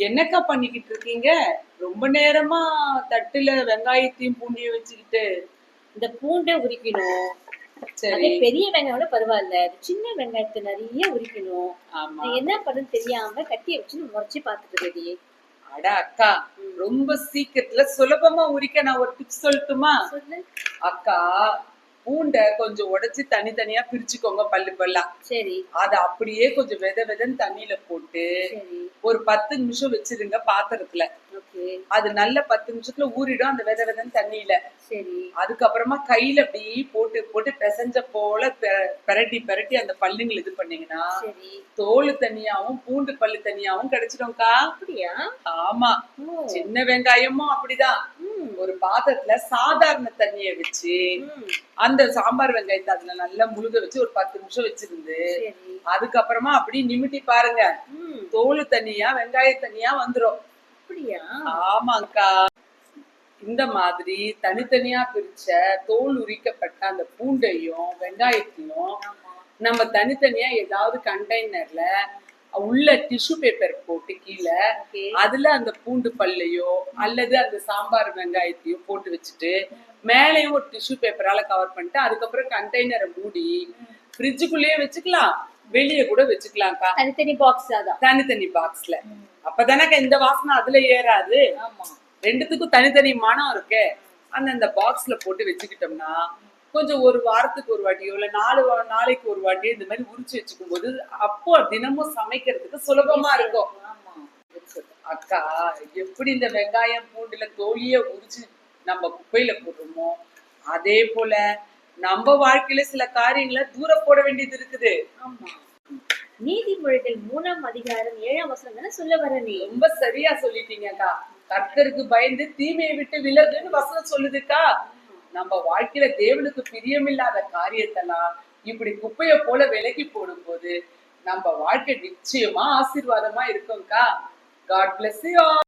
என்னக்கா பண்ணிக்கிட்டு இருக்கீங்க? ரொம்ப நேரமா தட்டுல வெங்காயத்தையும் பூண்டையும் வச்சுக்கிட்டு. இந்த பூண்டை உரிக்கணும். சரி. அதே பெரிய வெங்காயம் கூட பரவாயில்ல. சின்ன வெங்காயத்தை நிறைய உரிக்கணும். ஆமா. நான் என்ன பண்ணுன்னு தெரியாம கட்டியை வச்சு முறைச்சு பார்த்துட்டு இருக்கேன். அட அக்கா, ரொம்ப சீக்கிரத்துல சுலபமா உரிக்க நான் ஒரு டிப்ஸ் சொல்லட்டுமா? சொல்லு. அக்கா, பூண்டை கொஞ்சம் உடைச்சு தனித்தனியா பிரிச்சுக்கோங்க பல்லு பல்லா. சரி. அத அப்படியே கொஞ்சம் வெத வெதன்னு தண்ணியில போட்டு ஒரு 10 நிமிஷம் வச்சிருங்க பாத்திரத்துல. அது நல்ல 10 நிமிஷத்துல ஊறிடும் அந்த வெத வெதன்னு தண்ணியில. சரி. அதுக்கப்புறமா கையில அப்படி போட்டு போட்டு பிசைஞ்ச போல பெரட்டி பெரட்டி அந்த பல்லுங்களை இது பண்ணீங்கன்னா தோல் தனியாவும் பூண்டு பல்லு தனியாவும் கிடைச்சிடும்க்கா. அப்படியா? ஆமா. சின்ன வெங்காயமும் அப்படிதான். ஒரு பாத்திரத்துல சாதாரண தண்ணிய வச்சு அந்த சாம்பார் வெங்காயத்தை அதுல நல்லா முழுக வச்சு ஒரு 10 நிமிஷம் வச்சிருந்து அதுக்கப்புறமா அப்படி நிமிட்டி பாருங்க, தோல் தனியா வெங்காய தனியா வந்துரும். அப்படியா? ஆமாக்கா. இந்த மாதிரி தனித்தனியா பிரிச்ச தோல் உரிக்கப்பட்ட அந்த பூண்டையும் வெங்காயத்தையும் நம்ம தனித்தனியா ஏதாவது கண்டெய்னர்ல உள்ள டிஷ்யூ பேப்பர் போட்டு கீழே அதுல அந்த பூண்டு பல்லையோ அல்லது அந்த சாம்பார் வெங்காயத்தையோ போட்டு வச்சுட்டு மேலையும் ஒரு டிஷ்யூ பேப்பரால கவர் பண்ணிட்டு அதுக்கப்புறம் கண்டெய்னரை மூடி ஃப்ரிட்ஜுக்குள்ளேயே வச்சுக்கலாம், வெளியே கூட வச்சுக்கலாம்க்கா. தனித்தனி பாக்ஸ் தான். தனித்தனி பாக்ஸ்ல. அப்பதானக்கா இந்த வாசனை அதுல ஏறாது. ரெண்டுத்துக்கும் தனித்தனி மனம் இருக்கு. அந்த பாக்ஸ்ல போட்டு வச்சுக்கிட்டோம்னா கொஞ்சம் ஒரு வாரத்துக்கு ஒரு வாட்டியோ இல்ல 4 நாளைக்கு ஒரு வாட்டியோ இந்த மாதிரி உரிச்சு வச்சுக்கும் போது அப்போ தினமும் சமைக்கிறதுக்கு சுலபமா இருக்கும். அக்கா, எப்படி இந்த வெங்காயம் பூண்டுல தோலிய உரிச்சு நம்ம குப்பையில போடுறோமோ அதே போல நம்ம வாழ்க்கையில சில காரியங்களை தூர போட வேண்டியது இருக்குது. நீதிமொழிகள் 3ஆம் அதிகாரம் 7ஆம் வசனம் தானே சொல்ல வர. நீ ரொம்ப சரியா சொல்லிட்டீங்கக்கா. கர்த்தருக்கு பயந்து தீமையை விட்டு விலகுன்னு வசனம் சொல்லுதுக்கா. நம்ம வாழ்க்கையில தேவனுக்கு பிரியமில்லாத காரியத்தெல்லாம் இப்படி குப்பைய போல விலக்கி போடும்போது நம்ம வாழ்க்கை நிச்சயமா ஆசீர்வாதமா இருக்கும்க்கா. God bless you all.